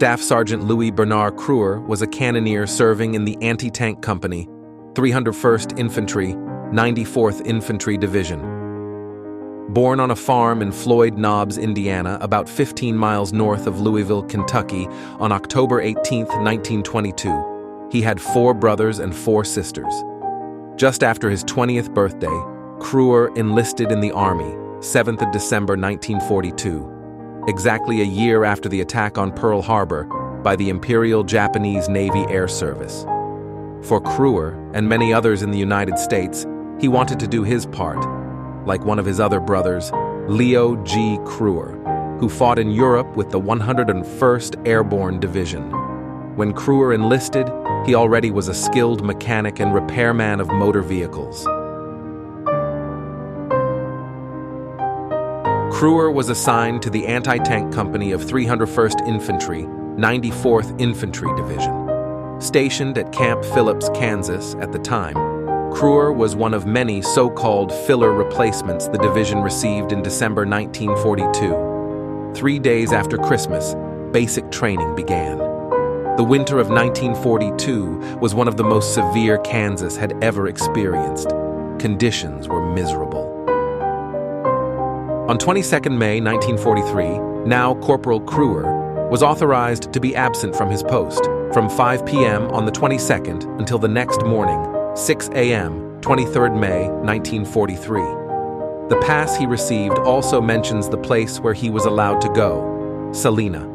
Staff Sergeant Louis Bernard Kruer was a cannoneer serving in the anti-tank company, 301st Infantry, 94th Infantry Division. Born on a farm in Floyd Knobs, Indiana, about 15 miles north of Louisville, Kentucky, on October 18, 1922, he had 4 brothers and 4 sisters. Just after his 20th birthday, Kruer enlisted in the Army, 7th of December 1942, exactly a year after the attack on Pearl Harbor by the Imperial Japanese Navy Air Service. For Kruer and many others in the United States, he wanted to do his part, like one of his other brothers, Leo G. Kruer, who fought in Europe with the 101st Airborne Division. When Kruer enlisted, he already was a skilled mechanic and repairman of motor vehicles. Kruer was assigned to the anti-tank company of 301st Infantry, 94th Infantry Division. Stationed at Camp Phillips, Kansas at the time, Kruer was one of many so-called filler replacements the division received in December 1942. 3 days after Christmas, basic training began. The winter of 1942 was one of the most severe Kansas had ever experienced. Conditions were miserable. On 22 May 1943, now Corporal Kruer was authorized to be absent from his post from 5 p.m. on the 22nd until the next morning, 6 a.m., 23 May 1943. The pass he received also mentions the place where he was allowed to go, Salina.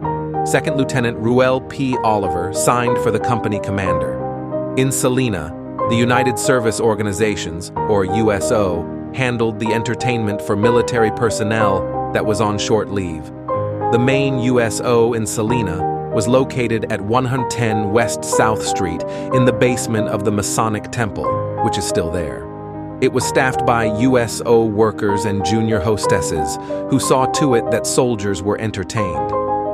Second Lieutenant Ruel P. Oliver signed for the company commander. In Salina, the United Service Organizations, or USO, handled the entertainment for military personnel that was on short leave. The main USO in Salina was located at 110 West South Street in the basement of the Masonic Temple, which is still there. It was staffed by USO workers and junior hostesses who saw to it that soldiers were entertained.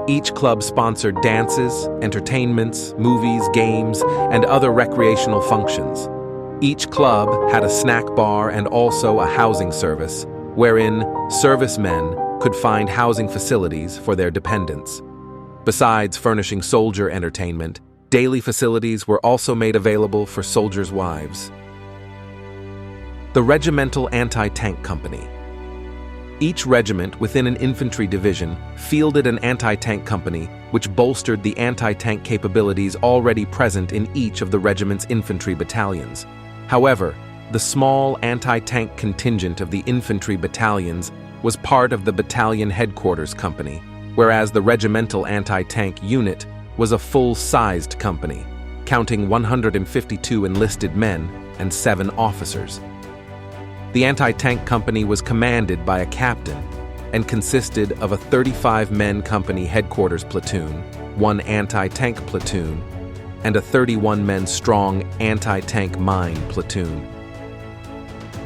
Each club sponsored dances, entertainments, movies, games, and other recreational functions. Each club had a snack bar and also a housing service, wherein servicemen could find housing facilities for their dependents. Besides furnishing soldier entertainment, daily facilities were also made available for soldiers' wives. The Regimental Anti-Tank Company. Each regiment within an infantry division fielded an anti-tank company which bolstered the anti-tank capabilities already present in each of the regiment's infantry battalions. However, the small anti-tank contingent of the infantry battalions was part of the battalion headquarters company, whereas the regimental anti-tank unit was a full-sized company, counting 152 enlisted men and 7 officers. The anti-tank company was commanded by a captain and consisted of a 35-men company headquarters platoon, 1 anti-tank platoon, and a 31-men strong anti-tank mine platoon.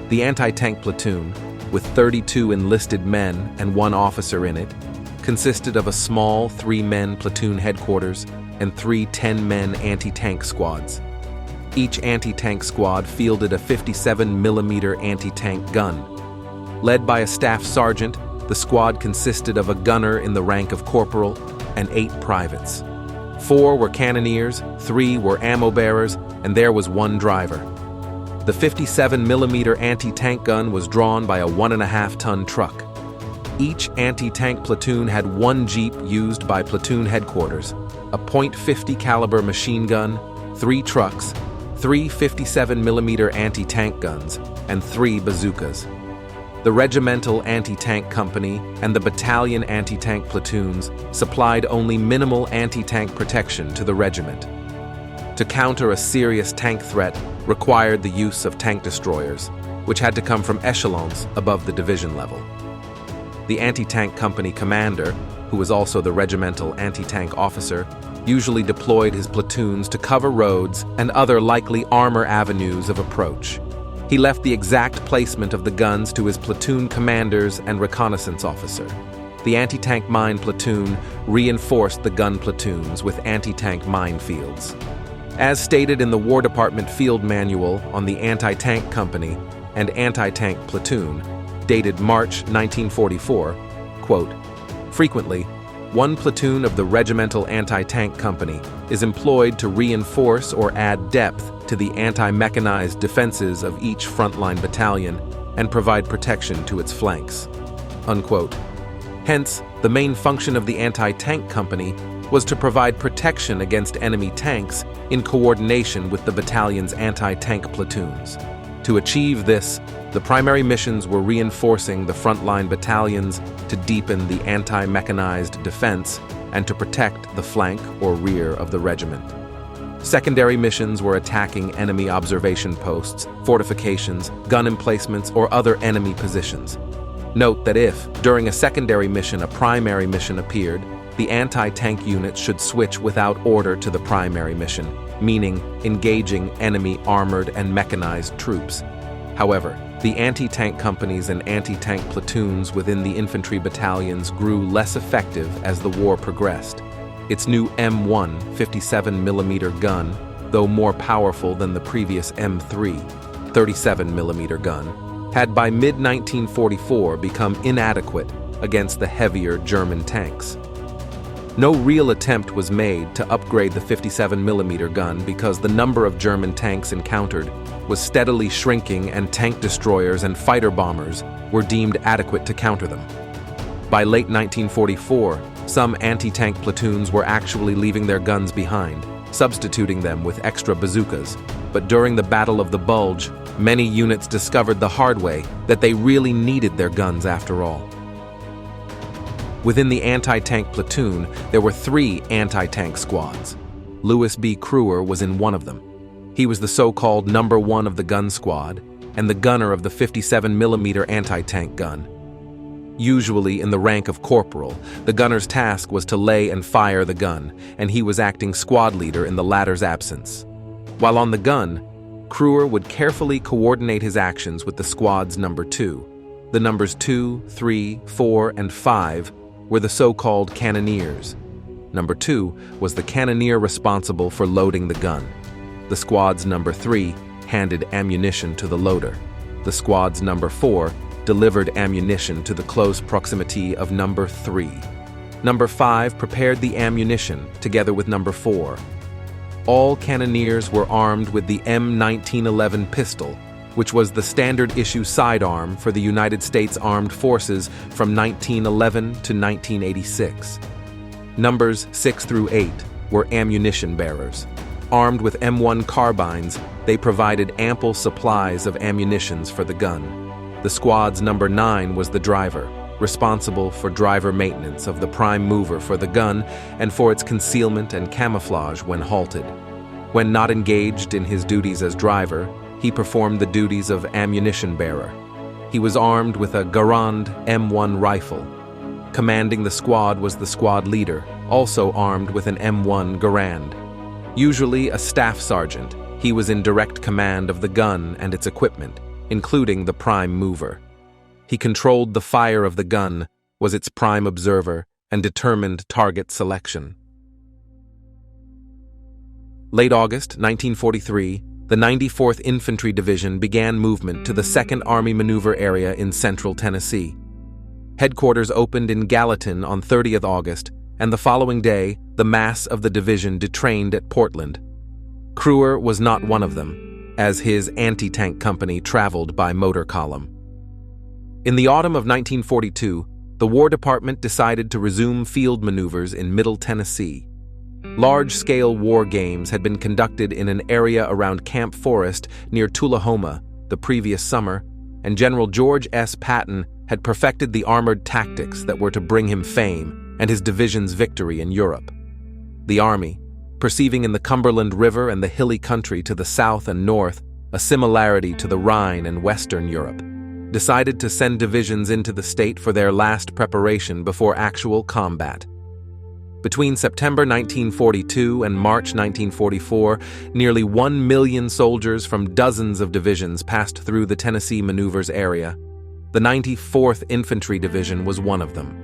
The anti-tank platoon, with 32 enlisted men and 1 officer in it, consisted of a small 3-men platoon headquarters and 3 10-men anti-tank squads. Each anti-tank squad fielded a 57mm anti-tank gun. Led by a staff sergeant, the squad consisted of a gunner in the rank of corporal and 8 privates. 4 were cannoneers, 3 were ammo bearers, and there was 1 driver. The 57mm anti-tank gun was drawn by a 1.5-ton truck. Each anti-tank platoon had 1 jeep used by platoon headquarters, a .50 caliber machine gun, 3 trucks, 3 57mm anti-tank guns, and 3 bazookas. The regimental anti-tank company and the battalion anti-tank platoons supplied only minimal anti-tank protection to the regiment. To counter a serious tank threat required the use of tank destroyers, which had to come from echelons above the division level. The anti-tank company commander, who was also the regimental anti-tank officer, usually deployed his platoons to cover roads and other likely armor avenues of approach. He left the exact placement of the guns to his platoon commanders and reconnaissance officer. The anti-tank mine platoon reinforced the gun platoons with anti-tank minefields. As stated in the War Department Field Manual on the Anti-Tank Company and Anti-Tank Platoon, dated March 1944, quote, "Frequently, One platoon of the Regimental Anti-Tank Company is employed to reinforce or add depth to the anti-mechanized defenses of each frontline battalion and provide protection to its flanks." Unquote. Hence, the main function of the anti-tank company was to provide protection against enemy tanks in coordination with the battalion's anti-tank platoons. To achieve this, the primary missions were reinforcing the frontline battalions to deepen the anti-mechanized defense and to protect the flank or rear of the regiment. Secondary missions were attacking enemy observation posts, fortifications, gun emplacements, or other enemy positions. Note that if, during a secondary mission, a primary mission appeared, the anti-tank units should switch without order to the primary mission, meaning engaging enemy armored and mechanized troops. However, the anti-tank companies and anti-tank platoons within the infantry battalions grew less effective as the war progressed. Its new M1 57mm gun, though more powerful than the previous M3 37mm gun, had by mid-1944 become inadequate against the heavier German tanks. No real attempt was made to upgrade the 57mm gun because the number of German tanks encountered was steadily shrinking and tank destroyers and fighter bombers were deemed adequate to counter them. By late 1944, some anti-tank platoons were actually leaving their guns behind, substituting them with extra bazookas. But during the Battle of the Bulge, many units discovered the hard way that they really needed their guns after all. Within the anti-tank platoon, there were 3 anti-tank squads. Louis B. Kruer was in one of them. He was the so-called number 1 of the gun squad and the gunner of the 57mm anti-tank gun. Usually in the rank of corporal, the gunner's task was to lay and fire the gun, and he was acting squad leader in the latter's absence. While on the gun, Kruer would carefully coordinate his actions with the squad's number 2. The numbers 2, 3, 4, and 5 were the so-called cannoneers. Number 2 was the cannoneer responsible for loading the gun. The squad's number 3 handed ammunition to the loader. The squad's number 4 delivered ammunition to the close proximity of number 3. Number 5 prepared the ammunition together with number 4. All cannoneers were armed with the M1911 pistol, which was the standard issue sidearm for the United States Armed Forces from 1911 to 1986. Numbers 6 through 8 were ammunition bearers. Armed with M1 carbines, they provided ample supplies of ammunitions for the gun. The squad's number 9 was the driver, responsible for driver maintenance of the prime mover for the gun and for its concealment and camouflage when halted. When not engaged in his duties as driver, he performed the duties of ammunition bearer. He was armed with a Garand M1 rifle. Commanding the squad was the squad leader, also armed with an M1 Garand. Usually a staff sergeant, he was in direct command of the gun and its equipment, including the prime mover. He controlled the fire of the gun, was its prime observer, and determined target selection. Late August 1943, the 94th Infantry Division began movement to the 2nd Army Maneuver Area in central Tennessee. Headquarters opened in Gallatin on 30th August, and the following day, the mass of the division detrained at Portland. Kruer was not one of them, as his anti-tank company traveled by motor column. In the autumn of 1942, the War Department decided to resume field maneuvers in Middle Tennessee. Large-scale war games had been conducted in an area around Camp Forest near Tullahoma the previous summer, and General George S. Patton had perfected the armored tactics that were to bring him fame and his division's victory in Europe. The Army, perceiving in the Cumberland River and the hilly country to the south and north a similarity to the Rhine and Western Europe, decided to send divisions into the state for their last preparation before actual combat. Between September 1942 and March 1944, nearly 1 million soldiers from dozens of divisions passed through the Tennessee maneuvers area. The 94th Infantry Division was one of them.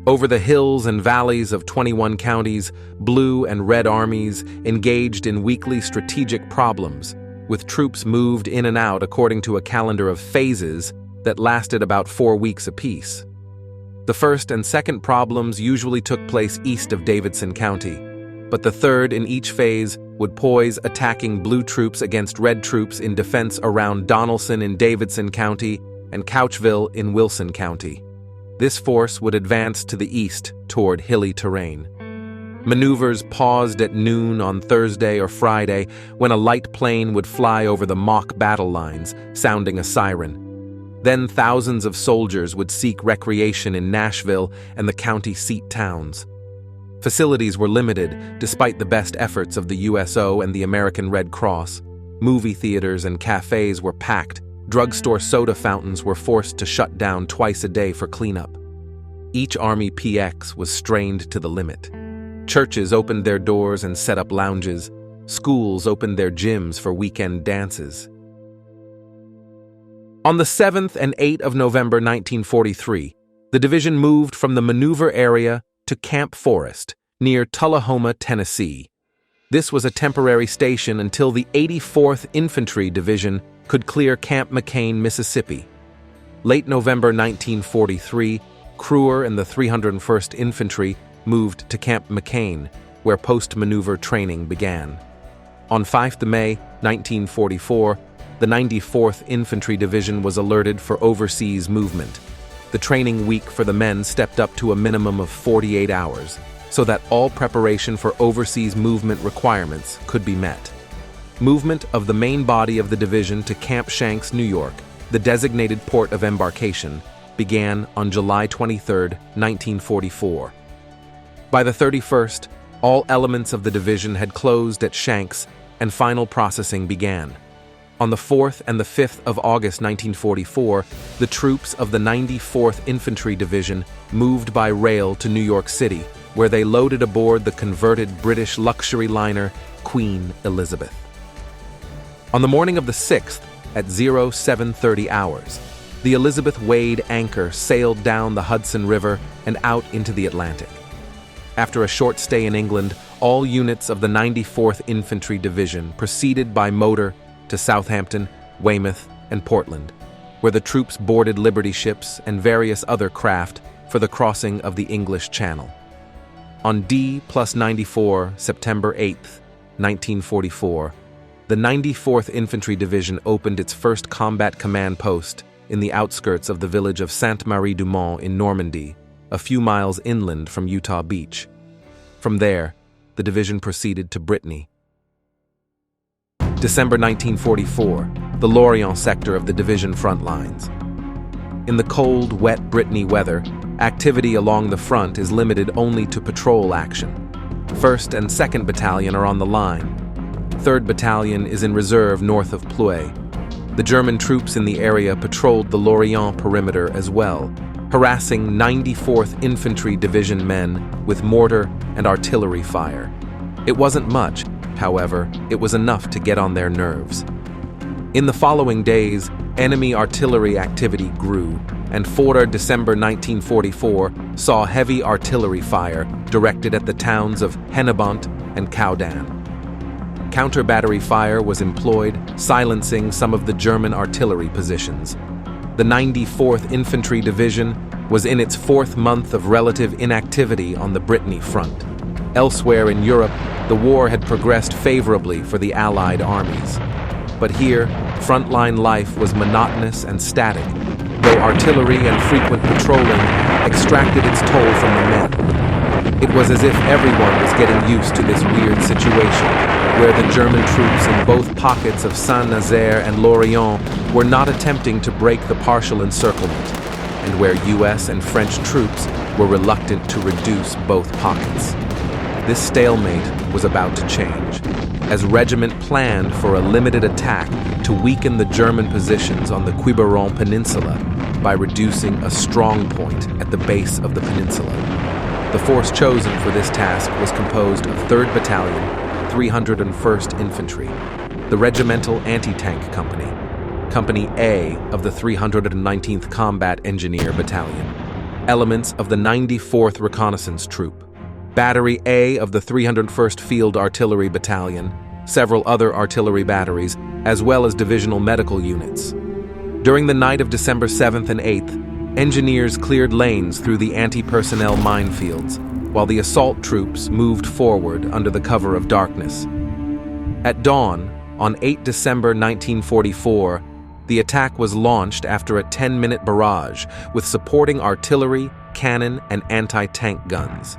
Over the hills and valleys of 21 counties, Blue and Red armies engaged in weekly strategic problems, with troops moved in and out according to a calendar of phases that lasted about 4 weeks apiece. The first and second problems usually took place east of Davidson County, but the third in each phase would poise attacking blue troops against red troops in defense around Donelson in Davidson County and Couchville in Wilson County. This force would advance to the east toward hilly terrain. Maneuvers paused at noon on Thursday or Friday when a light plane would fly over the mock battle lines, sounding a siren. Then thousands of soldiers would seek recreation in Nashville and the county seat towns. Facilities were limited, despite the best efforts of the USO and the American Red Cross. Movie theaters and cafes were packed. Drugstore soda fountains were forced to shut down twice a day for cleanup. Each Army PX was strained to the limit. Churches opened their doors and set up lounges. Schools opened their gyms for weekend dances. On the 7th and 8th of November 1943, the division moved from the maneuver area to Camp Forest, near Tullahoma, Tennessee. This was a temporary station until the 84th Infantry Division could clear Camp McCain, Mississippi. Late November 1943, Kruer and the 301st Infantry moved to Camp McCain, where post-maneuver training began. On 5 May 1944, the 94th Infantry Division was alerted for overseas movement. The training week for the men stepped up to a minimum of 48 hours, so that all preparation for overseas movement requirements could be met. Movement of the main body of the division to Camp Shanks, New York, the designated port of embarkation, began on July 23, 1944. By the 31st, all elements of the division had closed at Shanks and final processing began. On the 4th and the 5th of August 1944, the troops of the 94th Infantry Division moved by rail to New York City, where they loaded aboard the converted British luxury liner Queen Elizabeth. On the morning of the 6th, at 0730 hours, the Elizabeth weighed anchor sailed down the Hudson River and out into the Atlantic. After a short stay in England, all units of the 94th Infantry Division proceeded by motor to Southampton, Weymouth, and Portland, where the troops boarded Liberty ships and various other craft for the crossing of the English Channel. On D+94, September 8, 1944, the 94th Infantry Division opened its first combat command post in the outskirts of the village of Sainte-Marie-du-Mont in Normandy, a few miles inland from Utah Beach. From there, the division proceeded to Brittany. December 1944, the Lorient sector of the division front lines. In the cold, wet Brittany weather, activity along the front is limited only to patrol action. 1st and 2nd Battalion are on the line. 3rd Battalion is in reserve north of Pleuy. The German troops in the area patrolled the Lorient perimeter as well, harassing 94th Infantry Division men with mortar and artillery fire. It wasn't much, however, it was enough to get on their nerves. In the following days, enemy artillery activity grew, and 4 December 1944 saw heavy artillery fire directed at the towns of Hennebont and Cowdan. Counter-battery fire was employed, silencing some of the German artillery positions. The 94th Infantry Division was in its 4th month of relative inactivity on the Brittany front. Elsewhere in Europe, the war had progressed favorably for the Allied armies. But here, frontline life was monotonous and static, though artillery and frequent patrolling extracted its toll from the men. It was as if everyone was getting used to this weird situation, where the German troops in both pockets of Saint-Nazaire and Lorient were not attempting to break the partial encirclement, and where US and French troops were reluctant to reduce both pockets. This stalemate was about to change, as Regiment planned for a limited attack to weaken the German positions on the Quiberon Peninsula by reducing a strongpoint at the base of the peninsula. The force chosen for this task was composed of 3rd Battalion, 301st Infantry, the Regimental Anti-Tank Company, Company A of the 319th Combat Engineer Battalion, elements of the 94th Reconnaissance Troop, Battery A of the 301st Field Artillery Battalion, several other artillery batteries, as well as divisional medical units. During the night of December 7th and 8th, Engineers cleared lanes through the anti-personnel minefields, while the assault troops moved forward under the cover of darkness. At dawn, on 8 December 1944, the attack was launched after a 10-minute barrage with supporting artillery, cannon, and anti-tank guns.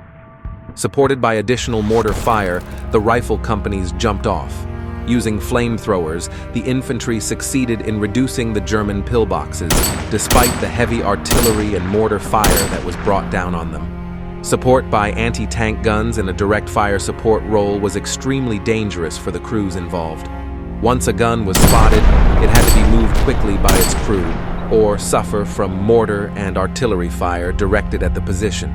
Supported by additional mortar fire, the rifle companies jumped off. Using flamethrowers, the infantry succeeded in reducing the German pillboxes, despite the heavy artillery and mortar fire that was brought down on them. Support by anti-tank guns and a direct fire support role was extremely dangerous for the crews involved. Once a gun was spotted, it had to be moved quickly by its crew, or suffer from mortar and artillery fire directed at the position.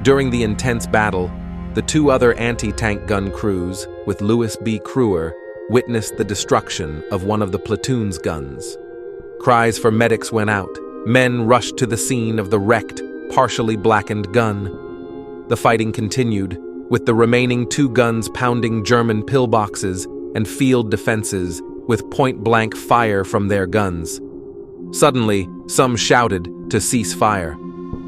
During the intense battle, the two other anti-tank gun crews, with Louis B. Kruer, witnessed the destruction of one of the platoon's guns. Cries for medics went out. Men rushed to the scene of the wrecked, partially blackened gun. The fighting continued, with the remaining two guns pounding German pillboxes and field defenses with point-blank fire from their guns. Suddenly, some shouted to cease fire.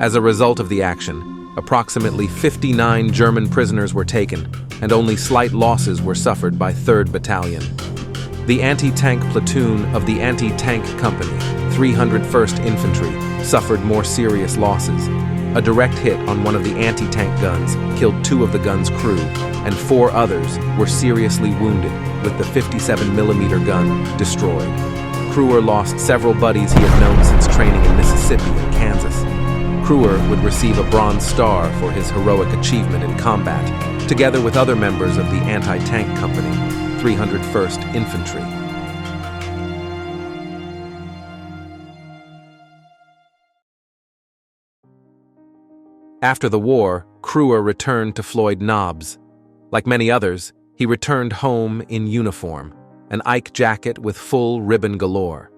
As a result of the action, approximately 59 German prisoners were taken, and only slight losses were suffered by 3rd Battalion. The anti-tank platoon of the anti-tank company, 301st Infantry, suffered more serious losses. A direct hit on one of the anti-tank guns killed 2 of the gun's crew, and 4 others were seriously wounded, with the 57mm gun destroyed. Kruer lost several buddies he had known since training in Mississippi and Kansas. Kruer would receive a Bronze Star for his heroic achievement in combat, together with other members of the anti-tank company, 301st Infantry. After the war, Kruer returned to Floyd Knobs. Like many others, he returned home in uniform, an Ike jacket with full ribbon galore.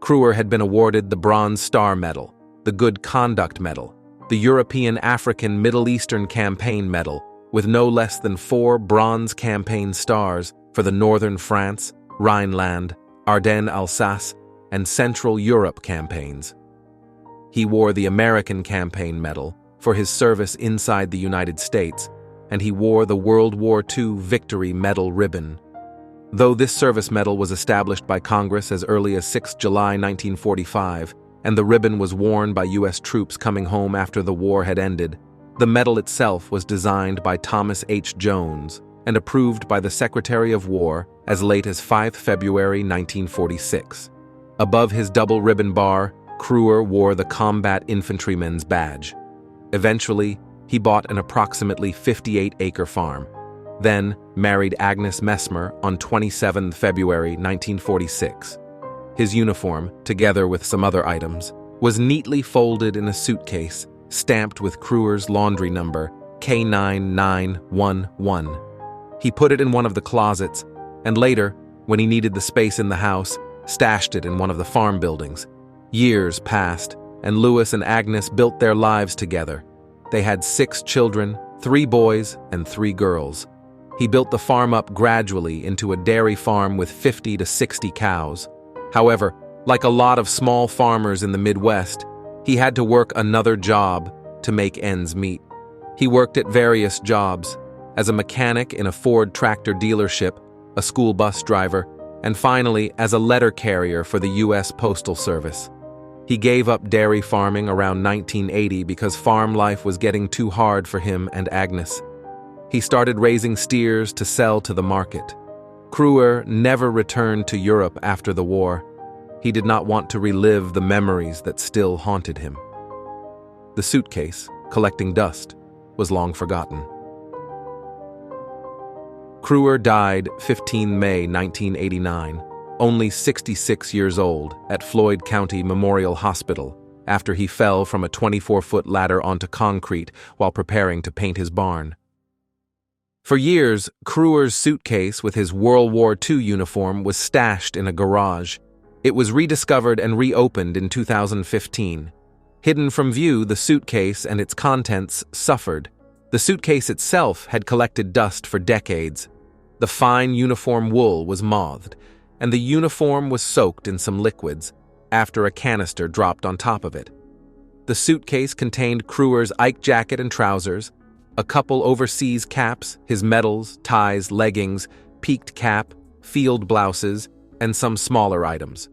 Kruer had been awarded the Bronze Star Medal, the Good Conduct Medal, the European African Middle Eastern Campaign Medal, with no less than 4 Bronze Campaign Stars for the Northern France, Rhineland, Ardennes, Alsace, and Central Europe campaigns. He wore the American Campaign Medal for his service inside the United States, and he wore the World War II Victory Medal ribbon. Though this service medal was established by Congress as early as 6 July 1945, and the ribbon was worn by U.S. troops coming home after the war had ended, the medal itself was designed by Thomas H. Jones and approved by the Secretary of War as late as 5 February 1946. Above his double ribbon bar, Kruer wore the Combat Infantryman's badge. Eventually, he bought an approximately 58-acre farm, then married Agnes Messmer on 27 February 1946. His uniform, together with some other items, was neatly folded in a suitcase stamped with Kruer's laundry number, K9911. He put it in one of the closets, and later, when he needed the space in the house, stashed it in one of the farm buildings. Years passed, and Louis and Agnes built their lives together. They had 6 children, 3 boys and 3 girls. He built the farm up gradually into a dairy farm with 50 to 60 cows. However, like a lot of small farmers in the Midwest, he had to work another job to make ends meet. He worked at various jobs, as a mechanic in a Ford tractor dealership, a school bus driver, and finally as a letter carrier for the U.S. Postal Service. He gave up dairy farming around 1980 because farm life was getting too hard for him and Agnes. He started raising steers to sell to the market. Kruer never returned to Europe after the war. He did not want to relive the memories that still haunted him. The suitcase, collecting dust, was long forgotten. Kruer died 15 May 1989, only 66 years old, at Floyd County Memorial Hospital, after he fell from a 24-foot ladder onto concrete while preparing to paint his barn. For years, Kruer's suitcase with his World War II uniform was stashed in a garage. It was rediscovered and reopened in 2015. Hidden from view, the suitcase and its contents suffered. The suitcase itself had collected dust for decades. The fine uniform wool was mothed, and the uniform was soaked in some liquids after a canister dropped on top of it. The suitcase contained Kruer's Ike jacket and trousers, a couple overseas caps, his medals, ties, leggings, peaked cap, field blouses, and some smaller items.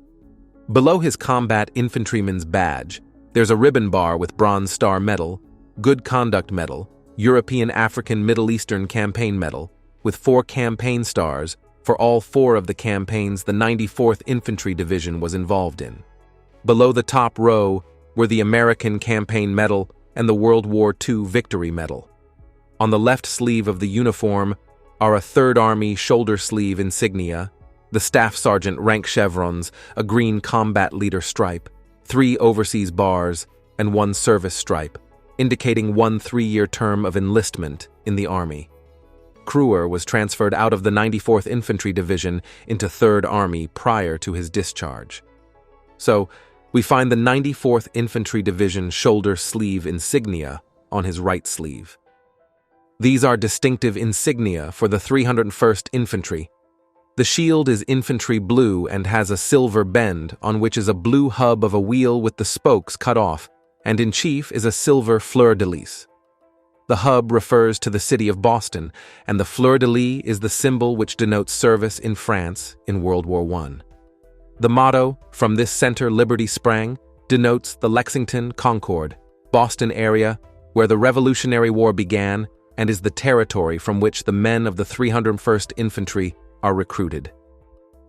Below his combat infantryman's badge, there's a ribbon bar with Bronze Star Medal, Good Conduct Medal, European African Middle Eastern Campaign Medal, with 4 campaign stars for all 4 of the campaigns the 94th Infantry Division was involved in. Below the top row were the American Campaign Medal and the World War II Victory Medal. On the left sleeve of the uniform are a 3rd Army shoulder sleeve insignia, the Staff Sergeant rank chevrons, a green combat leader stripe, 3 overseas bars, and 1 service stripe, indicating 1 3-year term of enlistment in the Army. Kruer was transferred out of the 94th Infantry Division into 3rd Army prior to his discharge. So, we find the 94th Infantry Division shoulder sleeve insignia on his right sleeve. These are distinctive insignia for the 301st Infantry. The shield is infantry blue and has a silver bend on which is a blue hub of a wheel with the spokes cut off, and in chief is a silver fleur-de-lis. The hub refers to the city of Boston, and the fleur-de-lis is the symbol which denotes service in France in World War I. The motto, "From this center liberty sprang," denotes the Lexington, Concord, Boston area where the Revolutionary War began and is the territory from which the men of the 301st Infantry are recruited.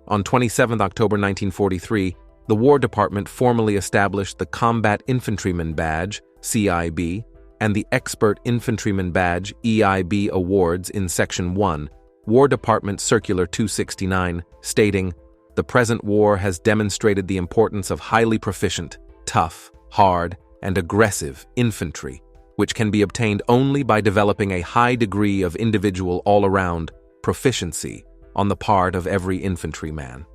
On 27 October 1943, the War Department formally established the Combat Infantryman Badge, CIB, and the Expert Infantryman Badge, EIB awards in Section 1, War Department Circular 269, stating, "The present war has demonstrated the importance of highly proficient, tough, hard, and aggressive infantry, which can be obtained only by developing a high degree of individual all-around proficiency on the part of every infantryman.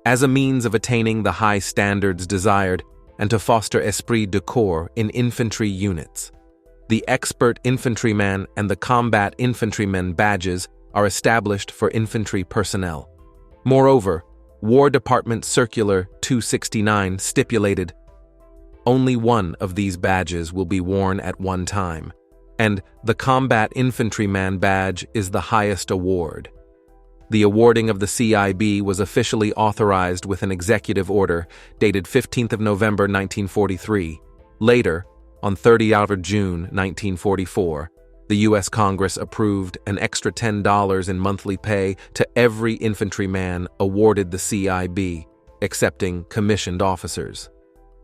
As a means of attaining the high standards desired and to foster esprit de corps in infantry units, the Expert Infantryman and the Combat Infantryman badges are established for infantry personnel. Moreover, War Department Circular 269 stipulated only one of these badges will be worn at one time, and the Combat Infantryman badge is the highest award. The awarding of the CIB was officially authorized with an executive order dated 15th of November 1943. Later, on 30th of June 1944, the U.S. Congress approved an extra $10 in monthly pay to every infantryman awarded the CIB, excepting commissioned officers.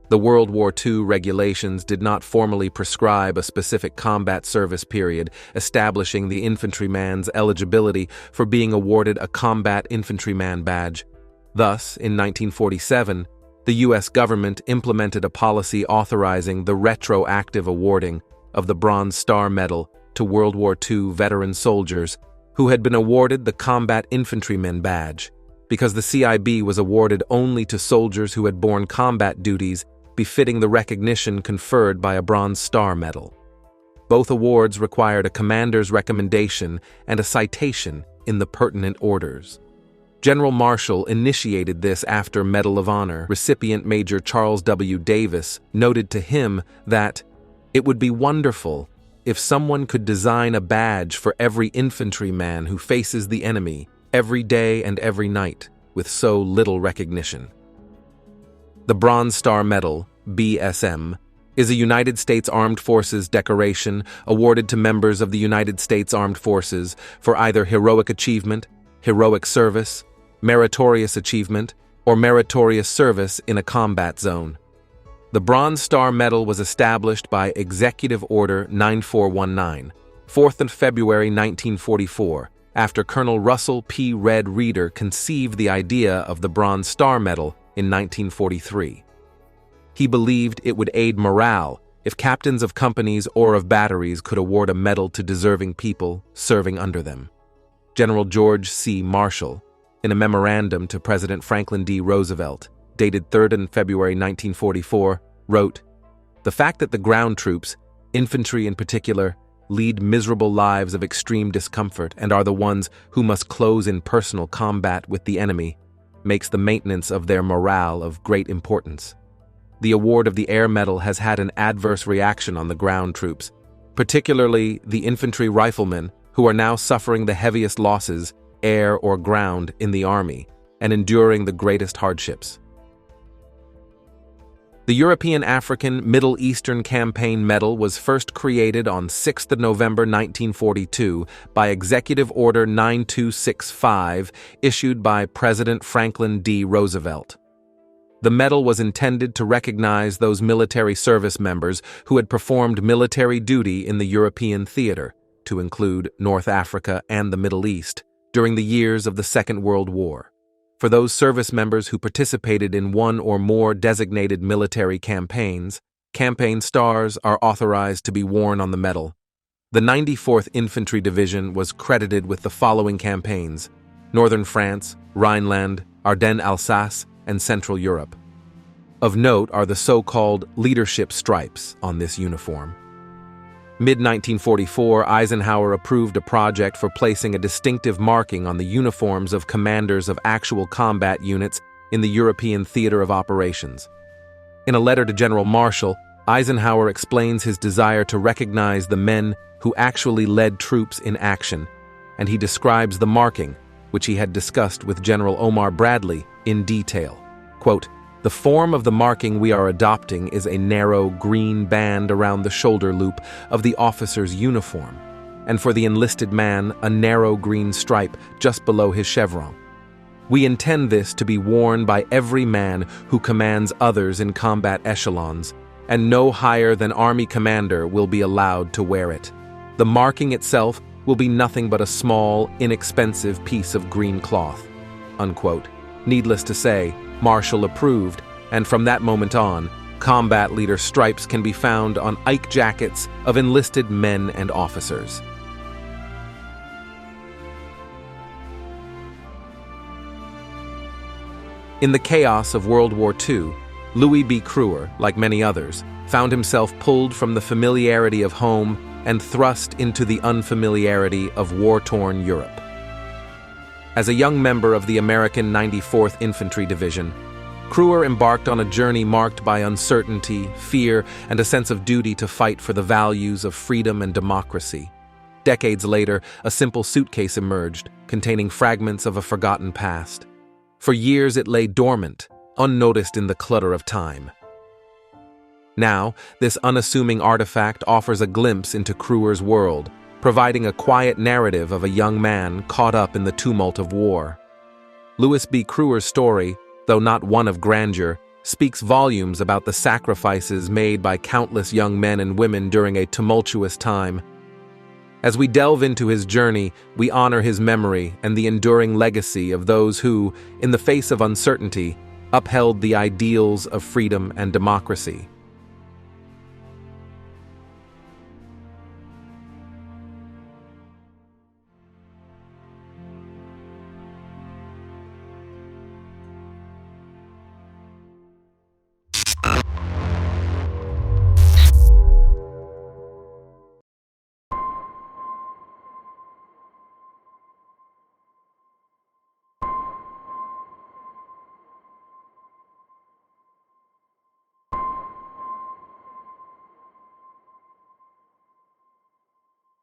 The World War II regulations did not formally prescribe a specific combat service period, establishing the infantryman's eligibility for being awarded a Combat Infantryman badge. Thus, in 1947, the U.S. government implemented a policy authorizing the retroactive awarding of the Bronze Star Medal to World War II veteran soldiers who had been awarded the Combat Infantryman badge, because the CIB was awarded only to soldiers who had borne combat duties befitting the recognition conferred by a Bronze Star Medal. Both awards required a commander's recommendation and a citation in the pertinent orders. General Marshall initiated this after Medal of Honor recipient Major Charles W. Davis noted to him that it would be wonderful if someone could design a badge for every infantryman who faces the enemy every day and every night with so little recognition. The Bronze Star Medal, BSM, is a United States Armed Forces decoration awarded to members of the United States Armed Forces for either heroic achievement, heroic service, meritorious achievement, or meritorious service in a combat zone. The Bronze Star Medal was established by Executive Order 9419, 4th of February 1944, after Colonel Russell P. Red Reeder conceived the idea of the Bronze Star Medal in 1943. He believed it would aid morale if captains of companies or of batteries could award a medal to deserving people serving under them. General George C. Marshall, in a memorandum to President Franklin D. Roosevelt, dated 3rd of February 1944, wrote, "The fact that the ground troops, infantry in particular, lead miserable lives of extreme discomfort and are the ones who must close in personal combat with the enemy makes the maintenance of their morale of great importance. the award of the Air Medal has had an adverse reaction on the ground troops, particularly the infantry riflemen, who are now suffering the heaviest losses, air or ground, in the Army, and enduring the greatest hardships. The European African Middle Eastern Campaign Medal was first created on 6 November 1942 by Executive Order 9265, issued by President Franklin D. Roosevelt. The medal was intended to recognize those military service members who had performed military duty in the European theater, to include North Africa and the Middle East, during the years of the Second World War. For those service members who participated in one or more designated military campaigns, campaign stars are authorized to be worn on the medal. The 94th Infantry Division was credited with the following campaigns: Northern France, Rhineland, Ardennes-Alsace, and Central Europe. Of note are the so-called leadership stripes on this uniform. Mid-1944, Eisenhower approved a project for placing a distinctive marking on the uniforms of commanders of actual combat units in the European theater of operations. In a letter to General Marshall, Eisenhower explains his desire to recognize the men who actually led troops in action, and he describes the marking, which he had discussed with General Omar Bradley, in detail. Quote, "The form of the marking we are adopting is a narrow green band around the shoulder loop of the officer's uniform, and for the enlisted man, a narrow green stripe just below his chevron. We intend this to be worn by every man who commands others in combat echelons, and no higher than Army commander will be allowed to wear it. The marking itself will be nothing but a small, inexpensive piece of green cloth." Unquote. Needless to say, Marshall approved, and from that moment on, combat leader stripes can be found on Ike jackets of enlisted men and officers. In the chaos of World War II, Louis B. Kruer, like many others, found himself pulled from the familiarity of home and thrust into the unfamiliarity of war-torn Europe. As a young member of the American 94th Infantry Division, Kruer embarked on a journey marked by uncertainty, fear, and a sense of duty to fight for the values of freedom and democracy. Decades later, a simple suitcase emerged, containing fragments of a forgotten past. For years it lay dormant, unnoticed in the clutter of time. Now, this unassuming artifact offers a glimpse into Kruer's world, providing a quiet narrative of a young man caught up in the tumult of war. Louis B. Kruer's story, though not one of grandeur, speaks volumes about the sacrifices made by countless young men and women during a tumultuous time. As we delve into his journey, we honor his memory and the enduring legacy of those who, in the face of uncertainty, upheld the ideals of freedom and democracy.